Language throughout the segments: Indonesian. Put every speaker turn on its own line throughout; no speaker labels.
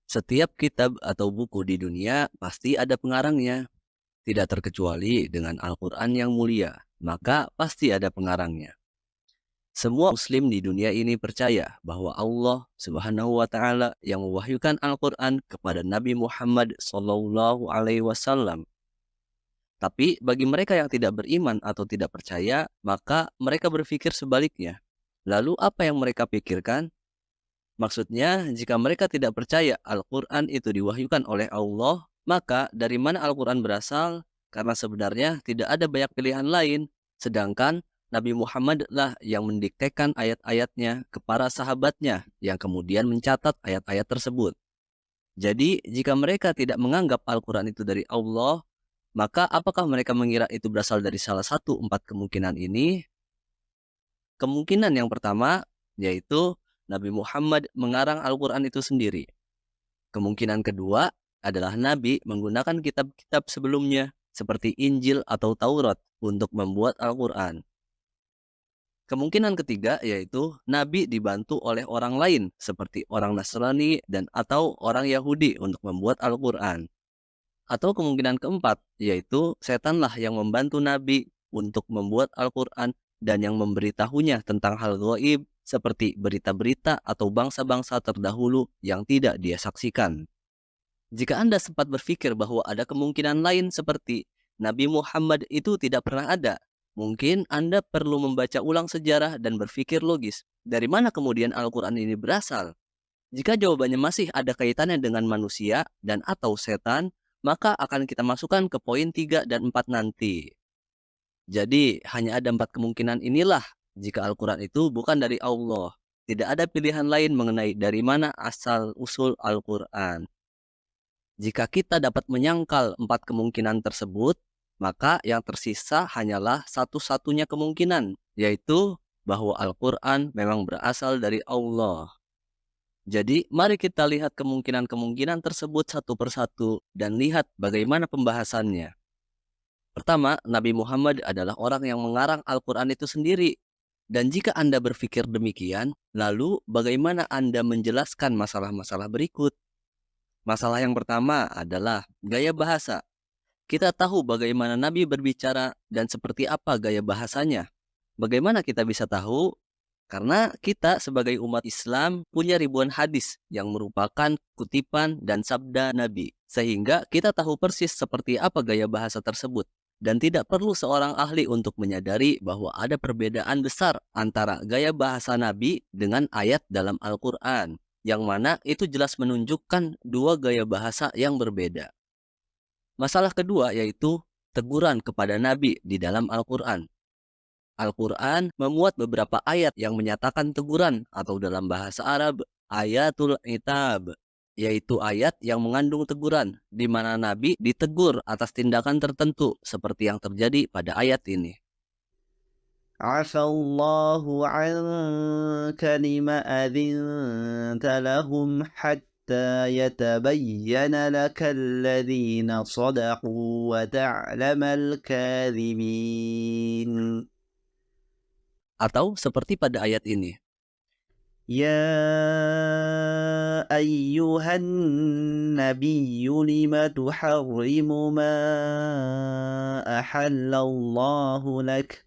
Setiap kitab atau buku di dunia pasti ada pengarangnya, tidak terkecuali dengan Al-Quran yang mulia, maka pasti ada pengarangnya. Semua muslim di dunia ini percaya bahwa Allah Subhanahu wa taala yang mewahyukan Al-Quran kepada Nabi Muhammad sallallahu alaihi wasallam. Tapi bagi mereka yang tidak beriman atau tidak percaya, maka mereka berpikir sebaliknya. Lalu apa yang mereka pikirkan? Maksudnya, jika mereka tidak percaya Al-Quran itu diwahyukan oleh Allah, maka dari mana Al-Quran berasal? Karena sebenarnya tidak ada banyak pilihan lain. Sedangkan Nabi Muhammad lah yang mendiktekan ayat-ayatnya ke para sahabatnya yang kemudian mencatat ayat-ayat tersebut. Jadi, jika mereka tidak menganggap Al-Quran itu dari Allah, maka apakah mereka mengira itu berasal dari salah satu empat kemungkinan ini? Kemungkinan yang pertama, yaitu Nabi Muhammad mengarang Al-Quran itu sendiri. Kemungkinan kedua adalah Nabi menggunakan kitab-kitab sebelumnya, seperti Injil atau Taurat, untuk membuat Al-Quran. Kemungkinan ketiga yaitu Nabi dibantu oleh orang lain, seperti orang Nasrani dan atau orang Yahudi untuk membuat Al-Quran. Atau kemungkinan keempat, yaitu setanlah yang membantu Nabi untuk membuat Al-Quran dan yang memberitahunya tentang hal gaib seperti berita-berita atau bangsa-bangsa terdahulu yang tidak dia saksikan. Jika Anda sempat berpikir bahwa ada kemungkinan lain seperti Nabi Muhammad itu tidak pernah ada, mungkin Anda perlu membaca ulang sejarah dan berpikir logis. Dari mana kemudian Al-Quran ini berasal? Jika jawabannya masih ada kaitannya dengan manusia dan atau setan, maka akan kita masukkan ke poin 3 dan 4 nanti. Jadi, hanya ada 4 kemungkinan inilah jika Al-Quran itu bukan dari Allah. Tidak ada pilihan lain mengenai dari mana asal-usul Al-Quran. Jika kita dapat menyangkal 4 kemungkinan tersebut, maka yang tersisa hanyalah satu-satunya kemungkinan, yaitu bahwa Al-Quran memang berasal dari Allah. Jadi, mari kita lihat kemungkinan-kemungkinan tersebut satu persatu dan lihat bagaimana pembahasannya. Pertama, Nabi Muhammad adalah orang yang mengarang Al-Quran itu sendiri. Dan jika Anda berpikir demikian, lalu bagaimana Anda menjelaskan masalah-masalah berikut? Masalah yang pertama adalah gaya bahasa. Kita tahu bagaimana Nabi berbicara dan seperti apa gaya bahasanya. Bagaimana kita bisa tahu? Karena kita sebagai umat Islam punya ribuan hadis yang merupakan kutipan dan sabda Nabi. Sehingga kita tahu persis seperti apa gaya bahasa tersebut. Dan tidak perlu seorang ahli untuk menyadari bahwa ada perbedaan besar antara gaya bahasa Nabi dengan ayat dalam Al-Quran. Yang mana itu jelas menunjukkan dua gaya bahasa yang berbeda. Masalah kedua yaitu teguran kepada Nabi di dalam Al-Quran. Al-Quran memuat beberapa ayat yang menyatakan teguran atau dalam bahasa Arab ayatul itab, yaitu ayat yang mengandung teguran di mana Nabi ditegur atas tindakan tertentu seperti yang terjadi pada ayat ini.
عفى الله عنك لما أذنت لهم حتى يتبين لك الذين صدقوا وتعلم الكاذبين.
Atau seperti pada ayat ini.
يا أيها النبي لم تحرم ما أحل الله لك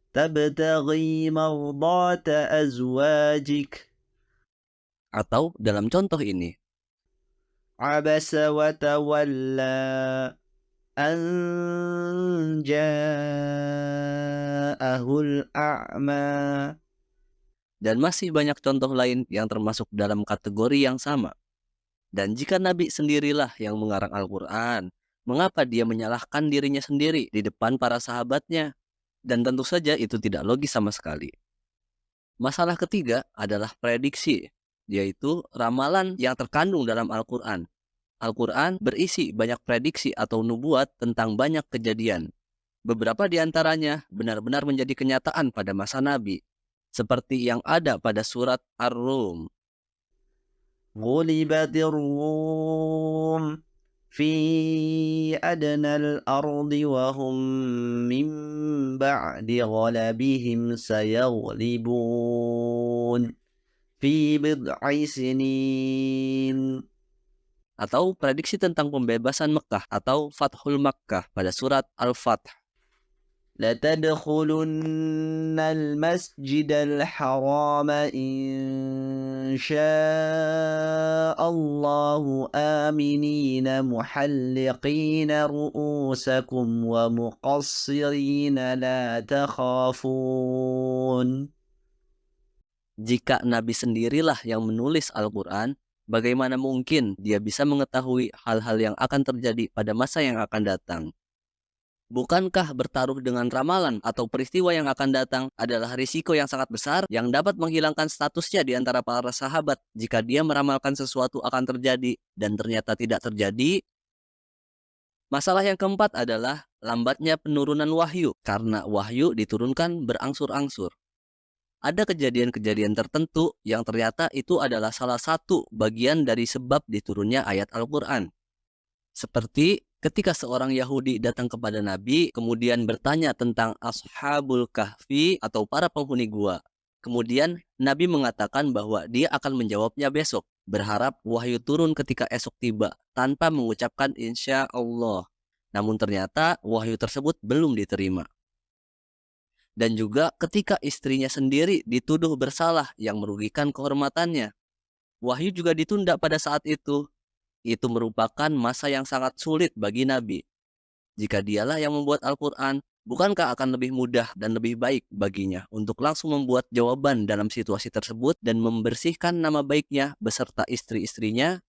تبتغي مرضات أزواجك.
Atau dalam contoh ini.
عبس وتولى أن جاءه الأعمى.
Dan masih banyak contoh lain yang termasuk dalam kategori yang sama. Dan jika Nabi sendirilah yang mengarang Al-Quran, mengapa dia menyalahkan dirinya sendiri di depan para sahabatnya? Dan tentu saja itu tidak logis sama sekali. Masalah ketiga adalah prediksi, yaitu ramalan yang terkandung dalam Al-Quran. Al-Quran berisi banyak prediksi atau nubuat tentang banyak kejadian. Beberapa di antaranya benar-benar menjadi kenyataan pada masa Nabi, seperti yang ada pada surat Ar-Rum.
غلبت الروم في أدنى الأرض وهم من بعد غلبهم سيغلبون في بضع سنين
atau prediksi tentang pembebasan Mekah atau Fathul Makkah pada surat Al-Fath.
لتدخلن المسجد الحرام إن شاء الله آمنين محلقين رؤوسكم ومقصرين لا تخافون.
Jika Nabi sendirilah yang menulis Al-Quran, bagaimana mungkin dia bisa mengetahui hal-hal yang akan terjadi pada masa yang akan datang? Bukankah bertaruh dengan ramalan atau peristiwa yang akan datang adalah risiko yang sangat besar yang dapat menghilangkan statusnya di antara para sahabat jika dia meramalkan sesuatu akan terjadi dan ternyata tidak terjadi? Masalah yang keempat adalah lambatnya penurunan wahyu karena wahyu diturunkan berangsur-angsur. Ada kejadian-kejadian tertentu yang ternyata itu adalah salah satu bagian dari sebab diturunnya ayat Al-Quran. Seperti ketika seorang Yahudi datang kepada Nabi, kemudian bertanya tentang Ashabul Kahfi atau para penghuni gua. Kemudian Nabi mengatakan bahwa dia akan menjawabnya besok, berharap wahyu turun ketika esok tiba, tanpa mengucapkan insya Allah. Namun ternyata wahyu tersebut belum diterima. Dan juga ketika istrinya sendiri dituduh bersalah yang merugikan kehormatannya. Wahyu juga ditunda pada saat itu. Itu merupakan masa yang sangat sulit bagi Nabi. Jika dialah yang membuat Al-Quran, bukankah akan lebih mudah dan lebih baik baginya untuk langsung membuat jawaban dalam situasi tersebut dan membersihkan nama baiknya beserta istri-istrinya?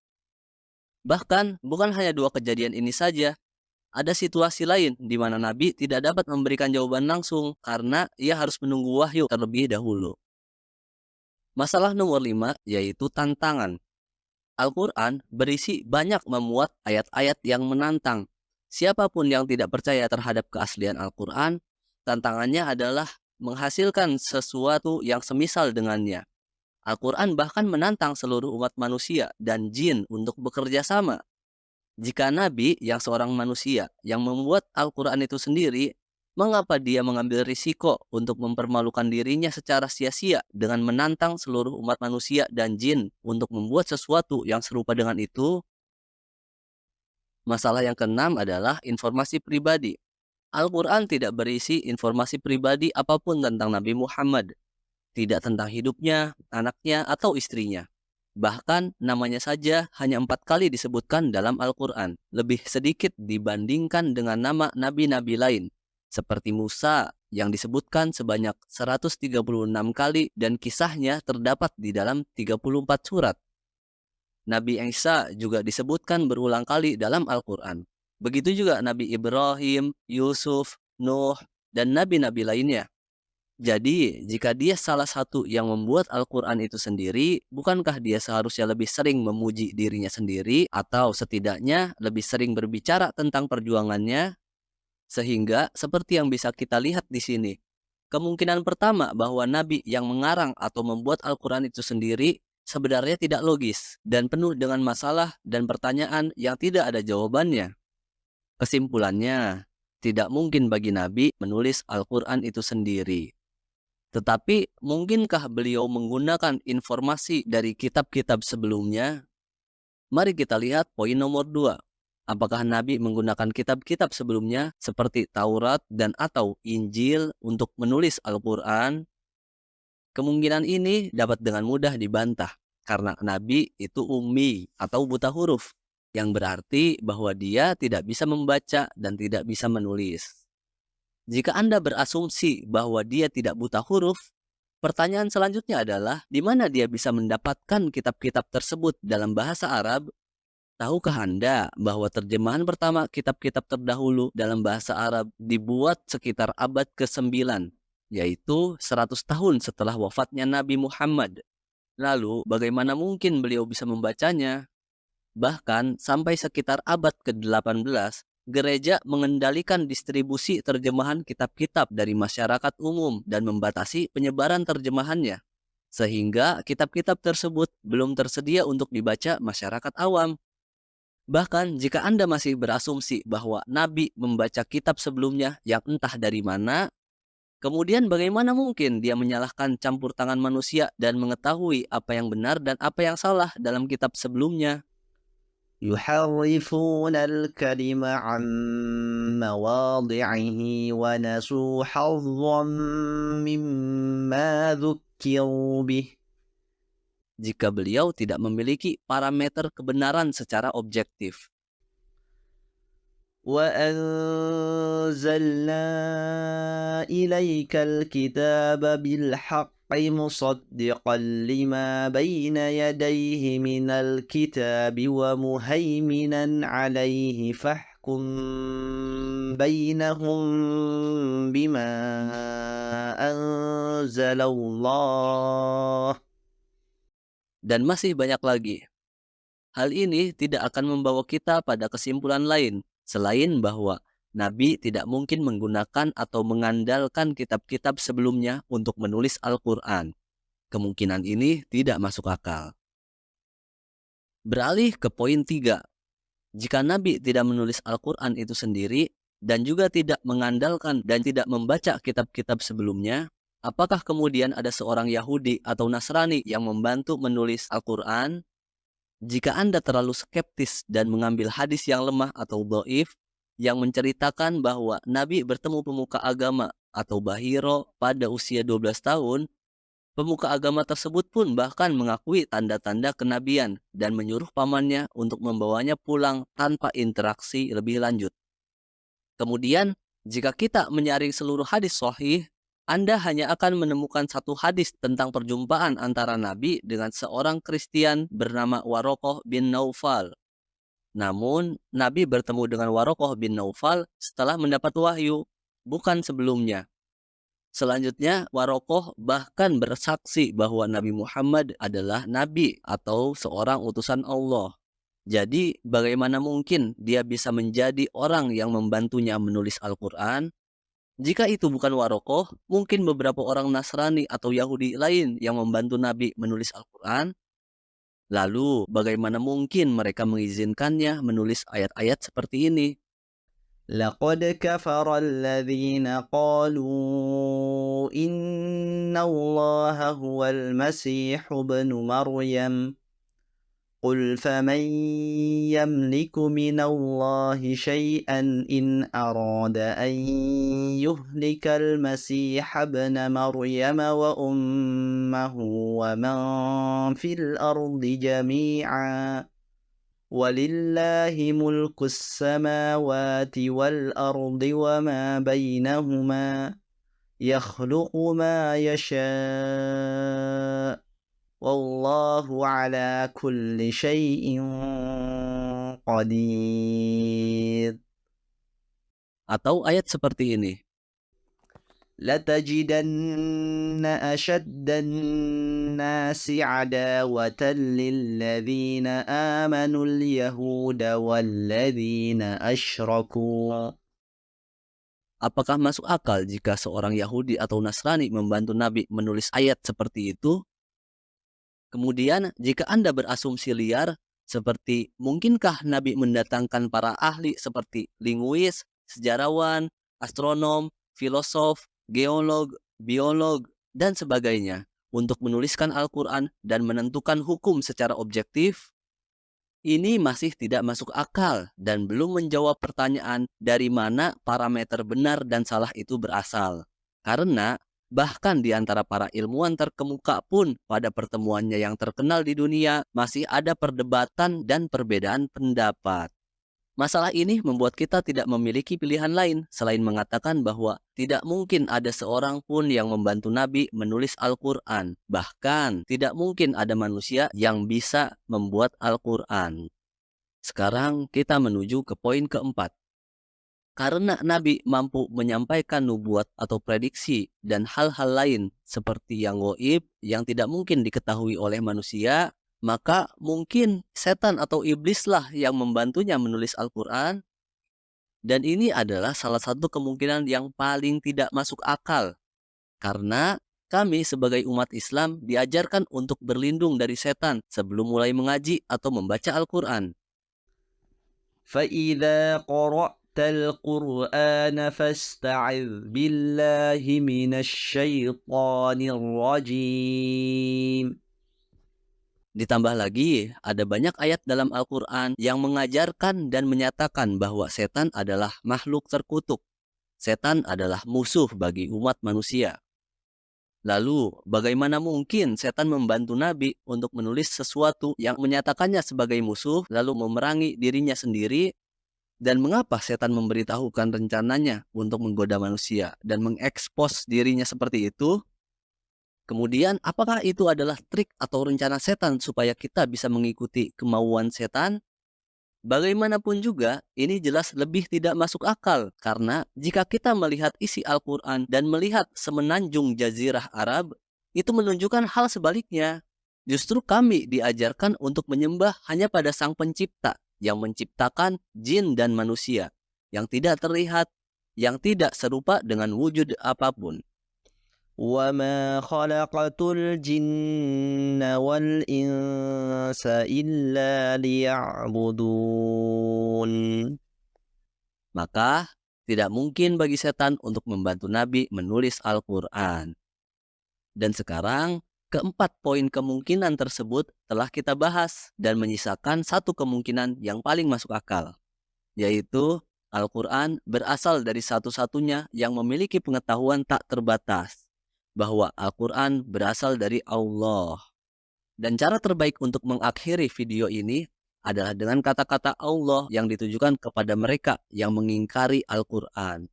Bahkan, bukan hanya dua kejadian ini saja. Ada situasi lain di mana Nabi tidak dapat memberikan jawaban langsung karena ia harus menunggu wahyu terlebih dahulu. Masalah nomor 5 yaitu tantangan. Al-Quran berisi banyak memuat ayat-ayat yang menantang. Siapapun yang tidak percaya terhadap keaslian Al-Quran, tantangannya adalah menghasilkan sesuatu yang semisal dengannya. Al-Quran bahkan menantang seluruh umat manusia dan jin untuk bekerja sama. Jika Nabi yang seorang manusia yang membuat Al-Quran itu sendiri, mengapa dia mengambil risiko untuk mempermalukan dirinya secara sia-sia dengan menantang seluruh umat manusia dan jin untuk membuat sesuatu yang serupa dengan itu? Masalah yang keenam adalah informasi pribadi. Al-Quran tidak berisi informasi pribadi apapun tentang Nabi Muhammad. Tidak tentang hidupnya, anaknya, atau istrinya. Bahkan namanya saja hanya 4 kali disebutkan dalam Al-Quran. Lebih sedikit dibandingkan dengan nama nabi-nabi lain. Seperti Musa yang disebutkan sebanyak 136 kali dan kisahnya terdapat di dalam 34 surat. Nabi Isa juga disebutkan berulang kali dalam Al-Quran. Begitu juga Nabi Ibrahim, Yusuf, Nuh, dan nabi-nabi lainnya. Jadi, jika dia salah satu yang membuat Al-Quran itu sendiri, bukankah dia seharusnya lebih sering memuji dirinya sendiri atau setidaknya lebih sering berbicara tentang perjuangannya? Sehingga seperti yang bisa kita lihat di sini, kemungkinan pertama bahwa Nabi yang mengarang atau membuat Al-Quran itu sendiri sebenarnya tidak logis dan penuh dengan masalah dan pertanyaan yang tidak ada jawabannya. Kesimpulannya, tidak mungkin bagi Nabi menulis Al-Quran itu sendiri. Tetapi mungkinkah beliau menggunakan informasi dari kitab-kitab sebelumnya? Mari kita lihat poin nomor 2. Apakah Nabi menggunakan kitab-kitab sebelumnya seperti Taurat dan atau Injil untuk menulis Al-Quran? Kemungkinan ini dapat dengan mudah dibantah karena Nabi itu ummi atau buta huruf, yang berarti bahwa dia tidak bisa membaca dan tidak bisa menulis. Jika Anda berasumsi bahwa dia tidak buta huruf, pertanyaan selanjutnya adalah di mana dia bisa mendapatkan kitab-kitab tersebut dalam bahasa Arab? Tahukah Anda bahwa terjemahan pertama kitab-kitab terdahulu dalam bahasa Arab dibuat sekitar abad ke-9, yaitu 100 tahun setelah wafatnya Nabi Muhammad. Lalu, bagaimana mungkin beliau bisa membacanya? Bahkan, sampai sekitar abad ke-18, gereja mengendalikan distribusi terjemahan kitab-kitab dari masyarakat umum dan membatasi penyebaran terjemahannya. Sehingga kitab-kitab tersebut belum tersedia untuk dibaca masyarakat awam. Bahkan jika Anda masih berasumsi bahwa Nabi membaca kitab sebelumnya yang entah dari mana, kemudian bagaimana mungkin dia menyalahkan campur tangan manusia dan mengetahui apa yang benar dan apa yang salah dalam kitab sebelumnya?
يحرفون الكلم عن مواضعه ونسوا حظا مما ذكروا به
Jika beliau tidak memiliki parameter kebenaran secara objektif.
وأنزلنا إليك الكتاب بالحق مصدقا لما بين يديه من الكتاب ومهيمنا عليه فاحكم بينهم بما أنزل الله.
Dan masih banyak lagi. Hal ini tidak akan membawa kita pada kesimpulan lain, selain bahwa Nabi tidak mungkin menggunakan atau mengandalkan kitab-kitab sebelumnya untuk menulis Al-Quran. Kemungkinan ini tidak masuk akal. Beralih ke poin 3. Jika Nabi tidak menulis Al-Quran itu sendiri, dan juga tidak mengandalkan dan tidak membaca kitab-kitab sebelumnya, apakah kemudian ada seorang Yahudi atau Nasrani yang membantu menulis Al-Quran? Jika Anda terlalu skeptis dan mengambil hadis yang lemah atau dhaif yang menceritakan bahwa Nabi bertemu pemuka agama atau bahiro pada usia 12 tahun, pemuka agama tersebut pun bahkan mengakui tanda-tanda kenabian dan menyuruh pamannya untuk membawanya pulang tanpa interaksi lebih lanjut. Kemudian, jika kita menyaring seluruh hadis sahih, Anda hanya akan menemukan satu hadis tentang perjumpaan antara Nabi dengan seorang Kristen bernama Warokoh bin Naufal. Namun, Nabi bertemu dengan Warokoh bin Naufal setelah mendapat wahyu, bukan sebelumnya. Selanjutnya, Warokoh bahkan bersaksi bahwa Nabi Muhammad adalah Nabi atau seorang utusan Allah. Jadi, bagaimana mungkin dia bisa menjadi orang yang membantunya menulis Al-Quran? Jika itu bukan Warokoh, mungkin beberapa orang Nasrani atau Yahudi lain yang membantu Nabi menulis Al-Quran. Lalu, bagaimana mungkin mereka mengizinkannya menulis ayat-ayat seperti ini?
لقد كفر الذين قالوا إن الله هو المسيح ابن مريم قل فمن يملك من الله شيئا إن أراد أن يهلك المسيح ابن مريم وأمه ومن في الأرض جميعا ولله ملك السماوات والأرض وما بينهما يخلق ما يشاء والله على كل شيء قدير.
Atau ayat seperti ini.
لتجدن أشد الناس عداوة للذين آمنوا اليهود والذين أشركوا.
Apakah masuk akal jika seorang Yahudi atau Nasrani membantu Nabi menulis ayat seperti itu? Kemudian, jika Anda berasumsi liar, seperti mungkinkah Nabi mendatangkan para ahli seperti linguis, sejarawan, astronom, filosof, geolog, biolog, dan sebagainya untuk menuliskan Al-Quran dan menentukan hukum secara objektif? Ini masih tidak masuk akal dan belum menjawab pertanyaan dari mana parameter benar dan salah itu berasal. Karena bahkan di antara para ilmuwan terkemuka pun pada pertemuannya yang terkenal di dunia masih ada perdebatan dan perbedaan pendapat. Masalah ini membuat kita tidak memiliki pilihan lain selain mengatakan bahwa tidak mungkin ada seorang pun yang membantu Nabi menulis Al-Quran. Bahkan tidak mungkin ada manusia yang bisa membuat Al-Quran. Sekarang kita menuju ke poin keempat. Karena Nabi mampu menyampaikan nubuat atau prediksi dan hal-hal lain seperti yang gaib yang tidak mungkin diketahui oleh manusia, maka mungkin setan atau iblislah yang membantunya menulis Al-Quran. Dan ini adalah salah satu kemungkinan yang paling tidak masuk akal. Karena kami sebagai umat Islam diajarkan untuk berlindung dari setan sebelum mulai mengaji atau membaca Al-Quran.
فإذا قرأت القرآن فاستعذ بالله من الشيطان الرجيم.
Ditambah lagi, ada banyak ayat dalam Al-Quran yang mengajarkan dan menyatakan bahwa setan adalah makhluk terkutuk. Setan adalah musuh bagi umat manusia. Lalu, bagaimana mungkin setan membantu Nabi untuk menulis sesuatu yang menyatakannya sebagai musuh, lalu memerangi dirinya sendiri? Dan mengapa setan memberitahukan rencananya untuk menggoda manusia dan mengekspos dirinya seperti itu? Kemudian, apakah itu adalah trik atau rencana setan supaya kita bisa mengikuti kemauan setan? Bagaimanapun juga, ini jelas lebih tidak masuk akal karena jika kita melihat isi Al-Quran dan melihat semenanjung Jazirah Arab, itu menunjukkan hal sebaliknya. Justru kami diajarkan untuk menyembah hanya pada Sang Pencipta yang menciptakan jin dan manusia, yang tidak terlihat, yang tidak serupa dengan wujud apapun.
وما خلقت الجن والإنس إلا ليعبدون.
Maka, tidak mungkin bagi setan untuk membantu Nabi menulis Al-Quran. Dan sekarang, keempat poin kemungkinan tersebut telah kita bahas dan menyisakan satu kemungkinan yang paling masuk akal, yaitu Al-Quran berasal dari satu-satunya yang memiliki pengetahuan tak terbatas, bahwa Al-Quran berasal dari Allah. Dan cara terbaik untuk mengakhiri video ini adalah dengan kata-kata Allah yang ditujukan kepada mereka yang mengingkari Al-Quran.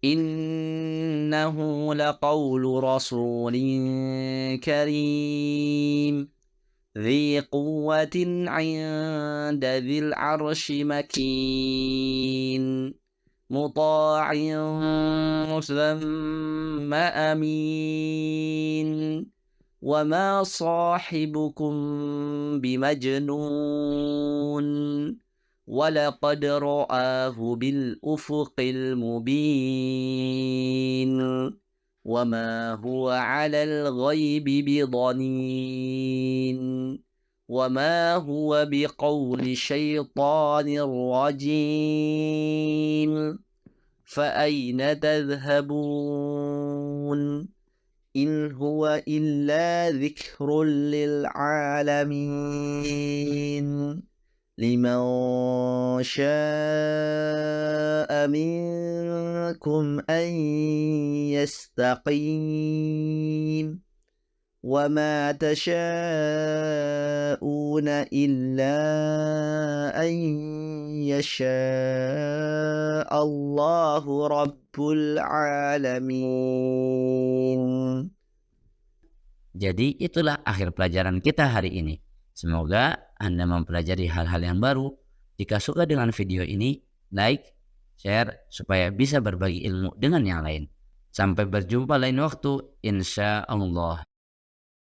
إنه لقول رسول كريم ذي قوة عند ذي العرش مكين مطاع ثم أمين وما صاحبكم بمجنون ولقد رآه بالأفق المبين وما هو على الغيب بضنين وما هو بقول شيطان رجيم فأين تذهبون إن هو إلا ذكر للعالمين لمن شاء منكم أن يستقيم وما تشاءون إلا أن يشاء الله رب العالمين.
Jadi itulah akhir pelajaran kita hari ini. Semoga Anda mempelajari hal-hal yang baru. Jika suka dengan video ini, like, share, supaya bisa berbagi ilmu dengan yang lain. Sampai berjumpa lain waktu, insya Allah.